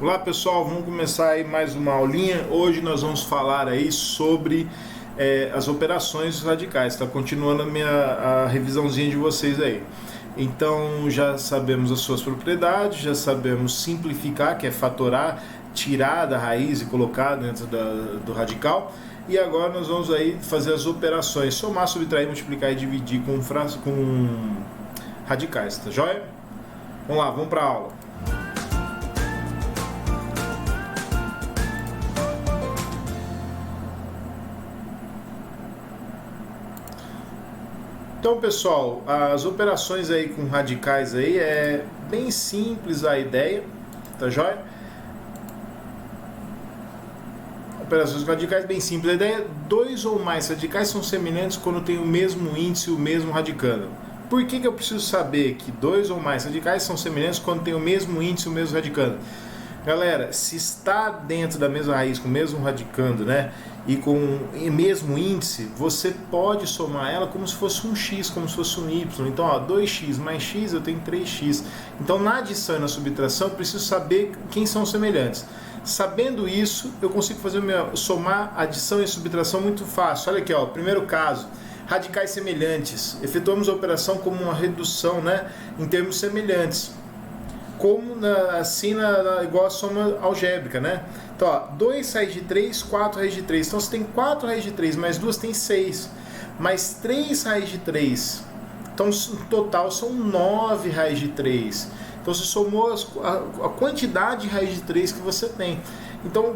Olá pessoal, vamos começar aí mais uma aulinha. Hoje nós vamos falar aí sobre as operações radicais. Está continuando a revisãozinha de vocês aí. Então já sabemos as suas propriedades, já sabemos simplificar, que é fatorar, tirar da raiz e colocar dentro do radical. E agora nós vamos aí fazer as operações, somar, subtrair, multiplicar e dividir com radicais, tá joia? Vamos lá, vamos para a aula. Então, pessoal, as operações aí com radicais aí é bem simples a ideia, tá joia? Operações com radicais bem simples. A ideia: dois ou mais radicais são semelhantes quando tem o mesmo índice e o mesmo radicando. Por que eu preciso saber que dois ou mais radicais são semelhantes quando tem o mesmo índice e o mesmo radicando? Galera, se está dentro da mesma raiz, com o mesmo radicando, né, e com o mesmo índice, você pode somar ela como se fosse um x, como se fosse um y. Então, ó, 2x mais x, eu tenho 3x. Então, na adição e na subtração, eu preciso saber quem são os semelhantes. Sabendo isso, eu consigo fazer somar adição e subtração muito fácil. Olha aqui, ó, primeiro caso, radicais semelhantes. Efetuamos a operação como uma redução, né, em termos semelhantes. Como igual a soma algébrica, né? Então, ó, 2 raiz de 3, 4 raiz de 3. Então, você tem 4 raiz de 3, mais 2 tem 6. Mais 3 raiz de 3. Então, no total, são 9 raiz de 3. Então, você somou a quantidade de raiz de 3 que você tem. Então,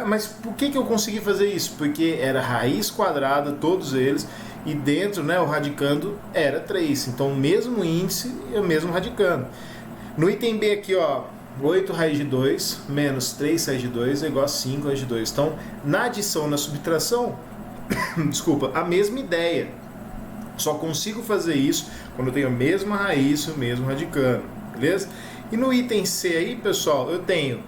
mas por que eu consegui fazer isso? Porque era raiz quadrada, todos eles, e dentro, né, o radicando era 3. Então, o mesmo índice e o mesmo radicando. No item B aqui, ó, 8 raiz de 2 menos 3 raiz de 2 é igual a 5 raiz de 2. Então, na adição, na subtração, desculpa, a mesma ideia. Só consigo fazer isso quando eu tenho a mesma raiz e o mesmo radicando, beleza? E no item C aí, pessoal, eu tenho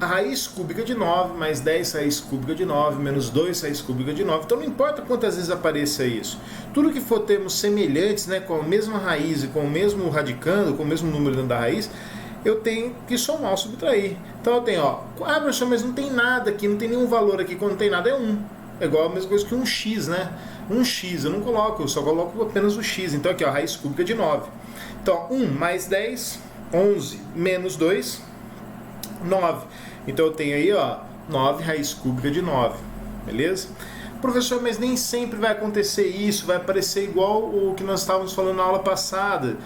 a raiz cúbica de 9 mais 10 raiz cúbica de 9 menos 2 raiz cúbica de 9. Então não importa quantas vezes apareça isso. Tudo que for termos semelhantes, né, com a mesma raiz e com o mesmo radicando, com o mesmo número dentro da raiz, eu tenho que somar ou subtrair. Então eu tenho, ó, professor, mas não tem nada aqui, não tem nenhum valor aqui. Quando não tem nada é 1. É igual a mesma coisa que um x, né? Um x eu não coloco, eu só coloco apenas o x. Então aqui, ó, raiz cúbica de 9. Então 1 mais 10, 11, menos 2, 9. Então eu tenho aí, ó, 9 raiz cúbica de 9, beleza? Professor, mas nem sempre vai acontecer isso, vai aparecer igual o que nós estávamos falando na aula passada.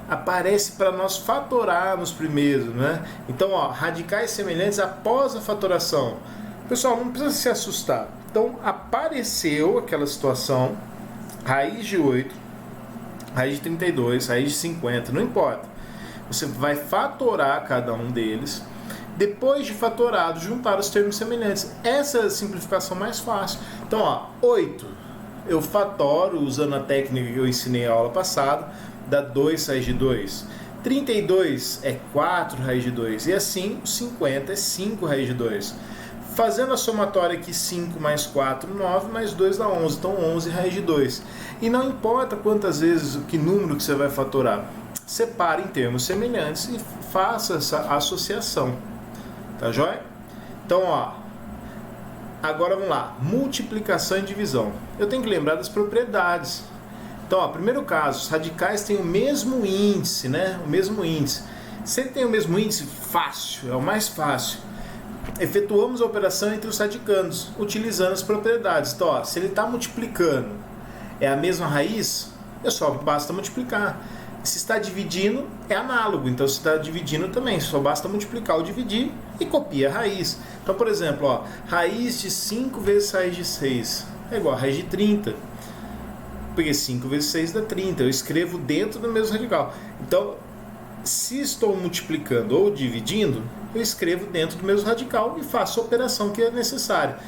Aparece para nós fatorarmos primeiro, né? Então, ó, radicais semelhantes após a fatoração. Pessoal, não precisa se assustar. Então, apareceu aquela situação, raiz de 8, raiz de 32, raiz de 50, não importa. Você vai fatorar cada um deles. Depois de fatorado, juntar os termos semelhantes. Essa é a simplificação mais fácil. Então, ó, 8 eu fatoro usando a técnica que eu ensinei na aula passada, dá 2 raiz de 2. 32 é 4 raiz de 2. E assim, 50 é 5 raiz de 2. Fazendo a somatória aqui, 5 mais 4, 9, mais 2 dá 11. Então, 11 raiz de 2. E não importa quantas vezes, que número que você vai fatorar. Separe em termos semelhantes e faça essa associação. Tá joia? Então, ó, agora vamos lá, multiplicação e divisão. Eu tenho que lembrar das propriedades. Então, ó, primeiro caso, os radicais têm o mesmo índice, né? O mesmo índice. Se ele tem o mesmo índice, fácil, é o mais fácil. Efetuamos a operação entre os radicandos, utilizando as propriedades. Então, ó, se ele está multiplicando, é a mesma raiz, só basta multiplicar. Se está dividindo, é análogo. Então, se está dividindo também, só basta multiplicar ou dividir e copia a raiz. Então, por exemplo, ó, raiz de 5 vezes raiz de 6 é igual a raiz de 30. Porque 5 vezes 6 dá 30. Eu escrevo dentro do mesmo radical. Então, se estou multiplicando ou dividindo, eu escrevo dentro do mesmo radical e faço a operação que é necessária.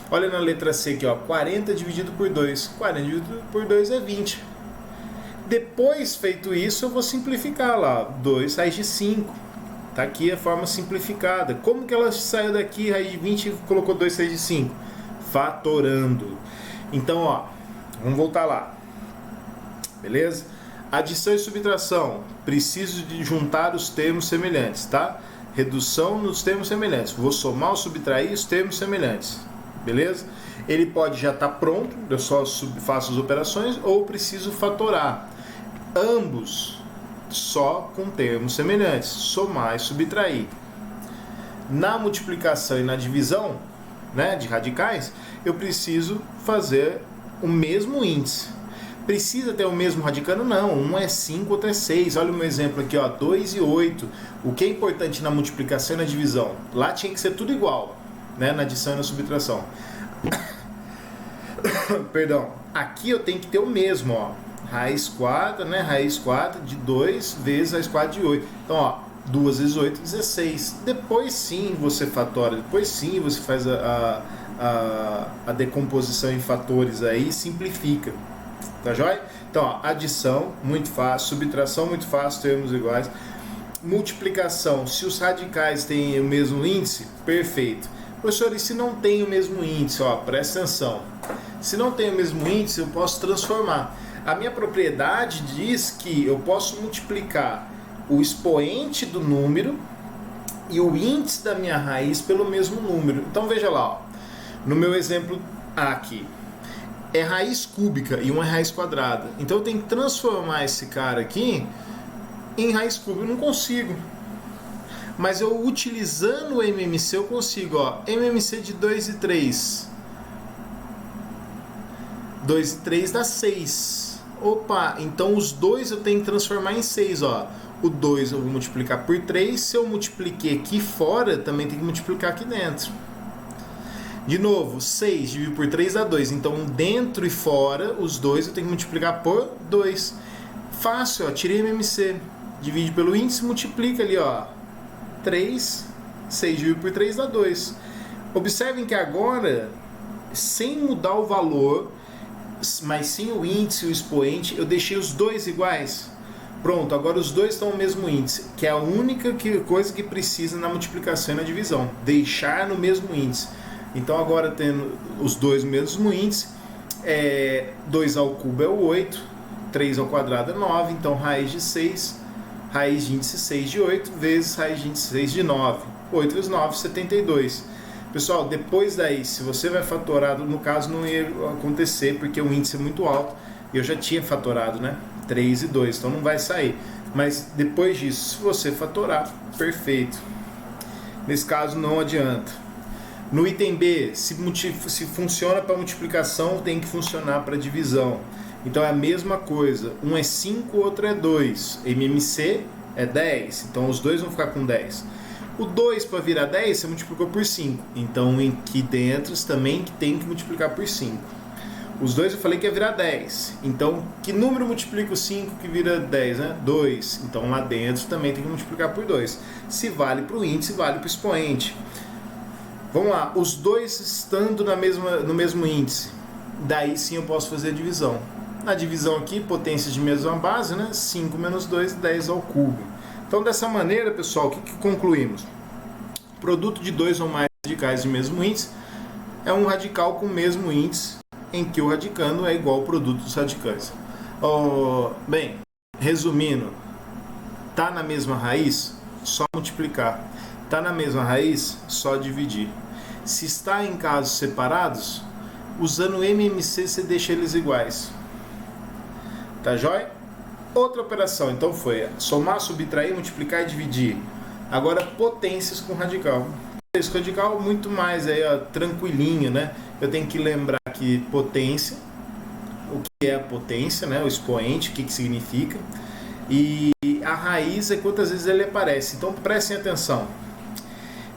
Olha na letra C aqui, ó, 40 dividido por 2. 40 dividido por 2 é 20. Depois, feito isso, eu vou simplificar lá, 2 raiz de 5. Tá aqui a forma simplificada. Como que ela saiu daqui, raiz de 20, e colocou 2 raiz de 5? Fatorando. Então, ó, vamos voltar lá. Beleza? Adição e subtração. Preciso de juntar os termos semelhantes, tá? redução nos termos semelhantes. Vou somar ou subtrair os termos semelhantes. Beleza? Ele pode já estar pronto, eu só faço as operações, ou preciso fatorar. Ambos só com termos semelhantes, somar e subtrair. Na multiplicação e na divisão, né, de radicais, eu preciso fazer o mesmo índice. Precisa ter o mesmo radicando? Não, um é 5, outro é 6. Olha o meu exemplo aqui, ó, 2 e 8. O que é importante na multiplicação e na divisão? Lá tinha que ser tudo igual, né, na adição e na subtração. Perdão, aqui eu tenho que ter o mesmo, ó. Raiz 4, né? Raiz 4 de 2 vezes raiz 4 de 8. Então, ó, 2 vezes 8, 16. Depois sim você fatora, depois sim você faz a decomposição em fatores aí e simplifica. Tá joia? Então, ó, adição, muito fácil. Subtração, muito fácil, termos iguais. Multiplicação, se os radicais têm o mesmo índice, perfeito. Professor, e se não tem o mesmo índice? Ó, presta atenção. Se não tem o mesmo índice, eu posso transformar. A minha propriedade diz que eu posso multiplicar o expoente do número e o índice da minha raiz pelo mesmo número. Então veja lá, ó, no meu exemplo aqui, é raiz cúbica e uma é raiz quadrada. Então eu tenho que transformar esse cara aqui em raiz cúbica. Eu não consigo. Mas eu utilizando o MMC eu consigo, ó, MMC de 2 e 3. 2 e 3 dá 6. Opa, então os dois eu tenho que transformar em 6, ó. O 2 eu vou multiplicar por 3. Se eu multipliquei aqui fora, também tem que multiplicar aqui dentro. De novo, 6 dividido por 3 dá 2. Então, dentro e fora, os dois eu tenho que multiplicar por 2. Fácil, ó. Tirei MMC. Divide pelo índice, multiplica ali, ó. 3. 6 dividido por 3 dá 2. Observem que agora, sem mudar o valor, mas sim o índice e o expoente, eu deixei os dois iguais. Pronto, agora os dois estão no mesmo índice, que é a única coisa que precisa na multiplicação e na divisão, deixar no mesmo índice. Então agora tendo os dois no mesmo índice, 2 ao cubo é o 8, 3 ao quadrado é 9, então raiz de 6, raiz de índice 6 de 8, vezes raiz de índice 6 de 9. 8 vezes 9, 72. Pessoal, depois daí, se você vai fatorado, no caso não ia acontecer, porque o índice é muito alto, eu já tinha fatorado, né? 3 e 2, então não vai sair. Mas depois disso, se você fatorar, perfeito. Nesse caso não adianta. No item B, se funciona para multiplicação, tem que funcionar para divisão. Então é a mesma coisa, um é 5, o outro é 2. MMC é 10, então os dois vão ficar com 10. O 2 para virar 10, você multiplicou por 5. Então, aqui dentro também tem que multiplicar por 5. Os dois eu falei que ia virar 10. Então, que número multiplica o 5 que vira 10, né? 2. Então, lá dentro também tem que multiplicar por 2. Se vale para o índice, vale para o expoente. Vamos lá. Os dois estando no mesmo índice. Daí sim eu posso fazer a divisão. Na divisão aqui, potências de mesma base, né? 5 menos 2, 10 ao cubo. Então, dessa maneira, pessoal, o que concluímos? Produto de dois ou mais radicais de mesmo índice é um radical com o mesmo índice, em que o radicando é igual ao produto dos radicais. Bem, resumindo, está na mesma raiz? Só multiplicar. Está na mesma raiz? Só dividir. Se está em casos separados, usando o MMC você deixa eles iguais. Tá jóia? Outra operação, então, foi somar, subtrair, multiplicar e dividir. Agora, potências com radical. Potências com radical, muito mais aí, ó, tranquilinho, né? Eu tenho que lembrar que potência, o que é a potência, né? O expoente, o que significa. E a raiz é quantas vezes ele aparece. Então, prestem atenção.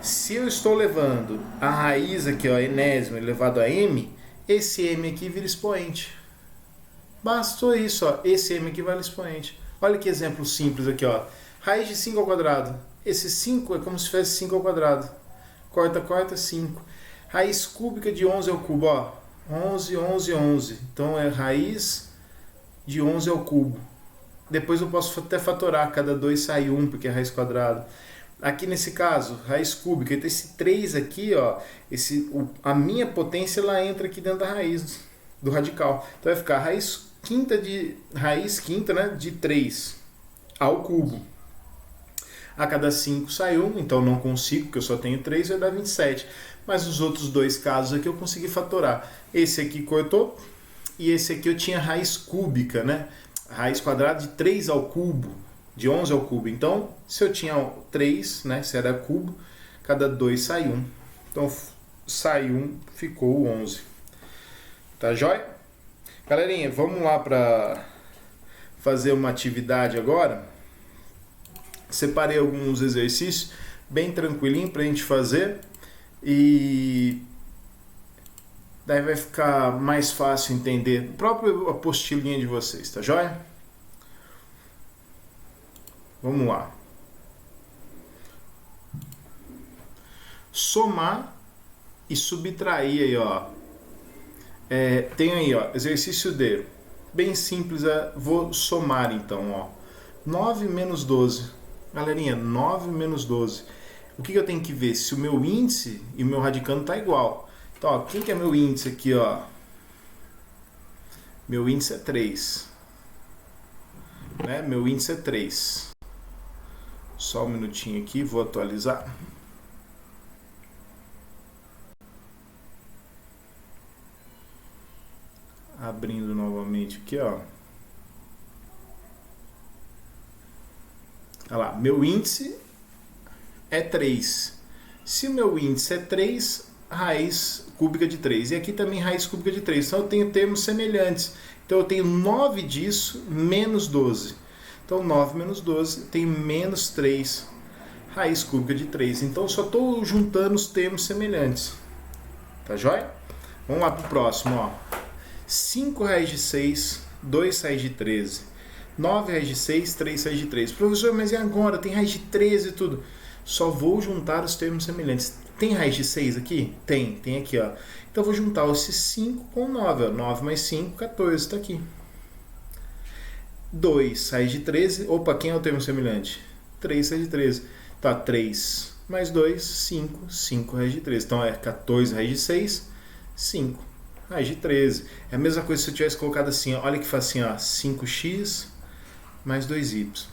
Se eu estou levando a raiz aqui, ó, enésimo, elevado a m, esse m aqui vira expoente. Bastou isso, ó. Esse m aqui vale expoente. Olha que exemplo simples aqui, ó. Raiz de 5 ao quadrado. Esse 5 é como se fosse 5 ao quadrado. Corta, corta, 5. Raiz cúbica de 11 ao cubo, ó. 11, 11, 11. Então é raiz de 11 ao cubo. Depois eu posso até fatorar. Cada 2 sai 1, porque é raiz quadrada. Aqui nesse caso, raiz cúbica. Então esse 3 aqui, ó. A minha potência, ela entra aqui dentro da raiz do radical. Então vai ficar raiz quinta, né, de 3 ao cubo. A cada 5 sai 1, então não consigo, porque eu só tenho 3, vai dar 27. Mas os outros dois casos aqui eu consegui fatorar. Esse aqui cortou, e esse aqui eu tinha raiz cúbica, né? Raiz quadrada de 3 ao cubo, de 11 ao cubo. Então, se eu tinha 3, né, se era cubo, cada 2 sai 1. Então, sai 1, ficou 11. Tá jóia? Galerinha, vamos lá para fazer uma atividade agora. Separei alguns exercícios bem tranquilinho para a gente fazer e daí vai ficar mais fácil entender a própria apostilinha de vocês, tá jóia? Vamos lá. Somar e subtrair aí, ó. Tem aí, ó, exercício D. Bem simples, vou somar então, ó. 9 menos 12. Galerinha, 9 menos 12. O que eu tenho que ver? Se o meu índice e o meu radicando tá igual. Então, ó, quem que é meu índice aqui, ó? Meu índice é 3. Né? Meu índice é 3. Só um minutinho aqui, vou atualizar. Abrindo novamente aqui, ó. Olha lá, meu índice é 3. Se o meu índice é 3, raiz cúbica de 3. E aqui também raiz cúbica de 3. Então eu tenho termos semelhantes. Então eu tenho 9 disso menos 12. Então 9 menos 12 tem menos 3, raiz cúbica de 3. Então eu só estou juntando os termos semelhantes. Tá jóia? Vamos lá para o próximo, ó. 5 raiz de 6, 2 raiz de 13. 9 raiz de 6, 3 raiz de 3. Professor, mas e agora? Tem raiz de 13 e tudo. Só vou juntar os termos semelhantes. Tem raiz de 6 aqui? Tem aqui, ó. Então eu vou juntar esses 5 com 9. Ó. 9 mais 5, 14, está aqui. 2 raiz de 13. Opa, quem é o termo semelhante? 3 raiz de 13. Tá, 3 mais 2, 5. 5 raiz de 13. Então é 14 raiz de 6, 5 raiz de 13. É a mesma coisa se eu tivesse colocado assim, ó. Olha que faz assim, ó. 5x mais 2y.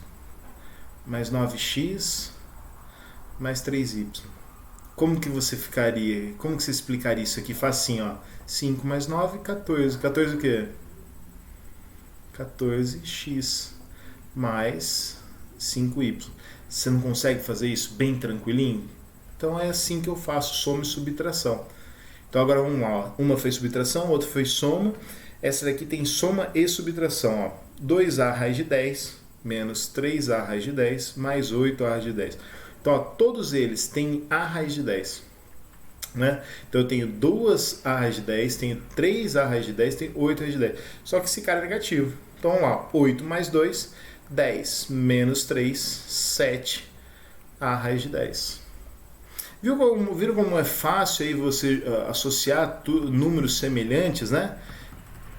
Mais 9x mais 3y. Como que você ficaria? Como que você explicaria isso aqui? Faz assim, ó. 5 mais 9, 14. 14 o quê? 14x mais 5y. Você não consegue fazer isso bem tranquilinho? Então é assim que eu faço soma e subtração. Então agora vamos lá, ó. Uma foi subtração, outra foi soma. Essa daqui tem soma e subtração, ó. 2a raiz de 10 menos 3a raiz de 10 mais 8a raiz de 10. Então, ó, todos eles têm a raiz de 10. Né? Então eu tenho 2a raiz de 10, tenho 3a raiz de 10, tenho 8 raiz de 10. Só que esse cara é negativo. Então vamos lá, 8 mais 2, 10 menos 3, 7 a raiz de 10. Viram como é fácil aí você associar números semelhantes, né?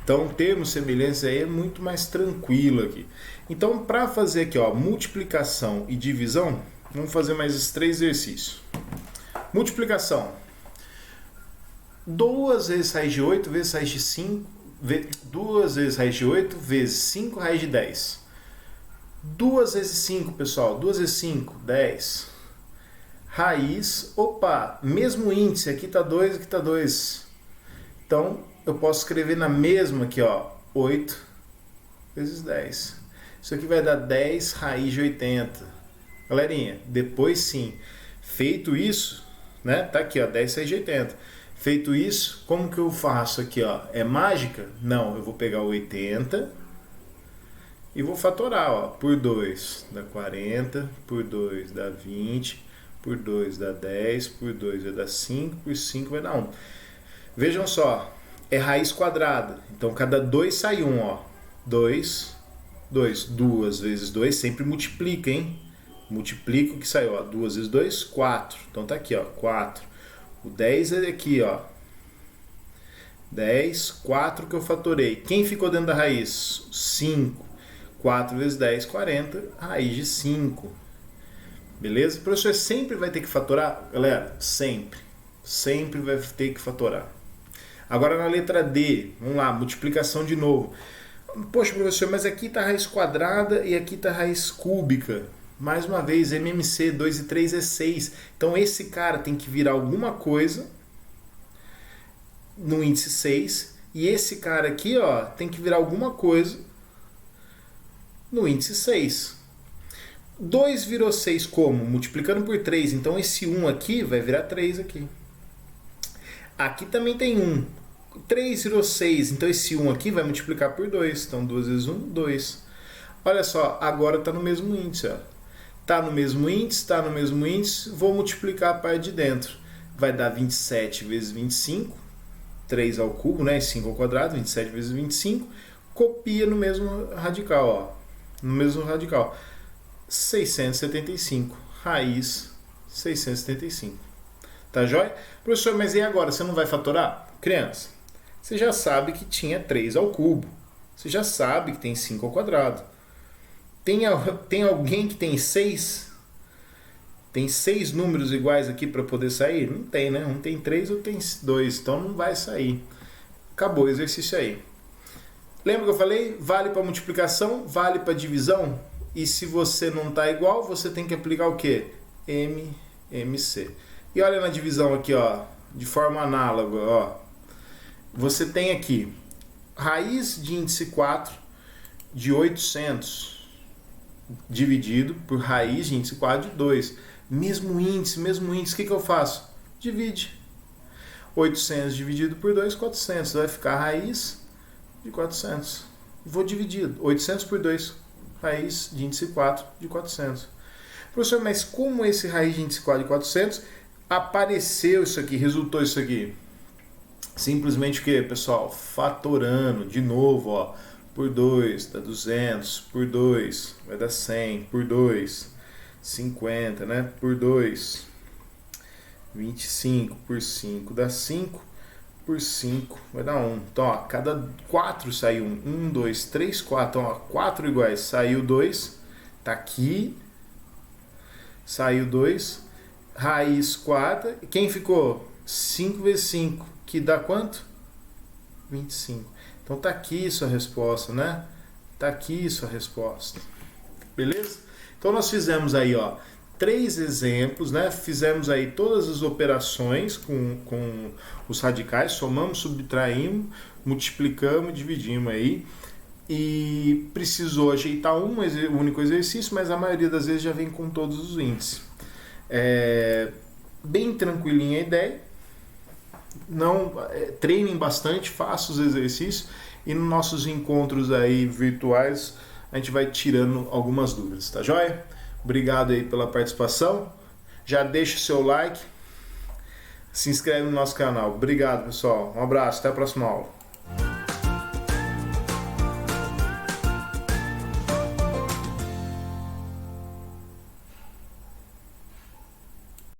Então termos semelhantes aí é muito mais tranquilo aqui. Então para fazer aqui, ó, multiplicação e divisão, vamos fazer mais esses 3 exercícios. Multiplicação. 2 vezes raiz de 8 vezes raiz de 5, 2 vezes raiz de 8 vezes 5 raiz de 10. 2 vezes 5, pessoal. 2 vezes 5, 10. Raiz, opa, mesmo índice. Aqui está 2, aqui está 2. Então, eu posso escrever na mesma aqui, ó. 8 vezes 10. Isso aqui vai dar 10 raiz de 80. Galerinha, depois sim. Feito isso, né? Tá aqui, ó, 10 raiz de 80. Feito isso, como que eu faço aqui, ó? É mágica? Não, eu vou pegar o 80 e vou fatorar, ó. Por 2 dá 40, por 2 dá 20, por 2 dá 10, por 2 vai dar 5, por 5 vai dar 1. Vejam só, é raiz quadrada. Então, cada 2 sai 1, ó. 2, 2. 2 vezes 2 sempre multiplica, hein? Multiplica o que saiu, ó. 2 vezes 2, 4. Então, tá aqui, ó. 4. O 10 é aqui, ó. 10, 4 que eu fatorei. Quem ficou dentro da raiz? 5. 4 vezes 10, 40. Raiz de 5. Beleza? O professor sempre vai ter que fatorar? Galera, sempre. Sempre vai ter que fatorar. Agora na letra D, vamos lá, multiplicação de novo. Poxa, professor, mas aqui está raiz quadrada e aqui está raiz cúbica. Mais uma vez, MMC 2 e 3 é 6. Então esse cara tem que virar alguma coisa no índice 6. E esse cara aqui, ó, tem que virar alguma coisa no índice 6. 2 virou 6 como? Multiplicando por 3. Então esse 1 aqui vai virar 3 aqui. Aqui também tem 1. 3 virou 6. Então esse 1 aqui vai multiplicar por 2. Então 2 vezes 1, 2. Olha só, agora está no mesmo índice, ó. Está no mesmo índice, está no mesmo índice, vou multiplicar a parte de dentro. Vai dar 27 vezes 25, 3 ao cubo, né? 5 ao quadrado, 27 vezes 25. Copia no mesmo radical, ó. No mesmo radical. 675, raiz 675. Tá jóia? Professor, mas e agora? Você não vai fatorar? Criança, você já sabe que tinha 3 ao cubo. Você já sabe que tem 5 ao quadrado. Tem alguém que tem 6? Tem 6 números iguais aqui para poder sair? Não tem, né? Um tem 3, outro tem 2. Então não vai sair. Acabou o exercício aí. Lembra que eu falei? Vale para multiplicação, vale para divisão. E se você não está igual, você tem que aplicar o quê? MMC. E olha na divisão aqui, ó, de forma análoga, ó. Você tem aqui raiz de índice 4 de 800 dividido por raiz de índice 4 de 2. Mesmo índice, o que eu faço? Divide. 800 dividido por 2, 400. Vai ficar raiz de 400. Vou dividir 800 por 2, raiz de índice 4 de 400. Professor, mas como esse raiz de índice 4 de 400 apareceu isso aqui, resultou isso aqui? Simplesmente o que, pessoal? Fatorando, de novo, ó. Por 2 dá 200, por 2 vai dar 100, por 2, 50, né? Por 2, 25, por 5 dá 5, por 5 vai dar 1. Então, ó, cada 4 saiu 1, 2, 3, 4. Então, ó, 4 iguais, saiu 2, tá aqui, saiu 2, raiz 4, quem ficou? 5 vezes 5, que dá quanto? 25. Então tá aqui sua resposta, né? Tá aqui sua resposta. Beleza? Então nós fizemos aí, ó, 3 exemplos, né? Fizemos aí todas as operações com os radicais, somamos, subtraímos, multiplicamos, dividimos aí. E precisou ajeitar um único exercício, mas a maioria das vezes já vem com todos os índices. Bem tranquilinha a ideia. Não treinem bastante, façam os exercícios e nos nossos encontros aí virtuais a gente vai tirando algumas dúvidas, tá joia? Obrigado aí pela participação, já deixa o seu like, se inscreve no nosso canal. Obrigado, pessoal, um abraço, até a próxima aula.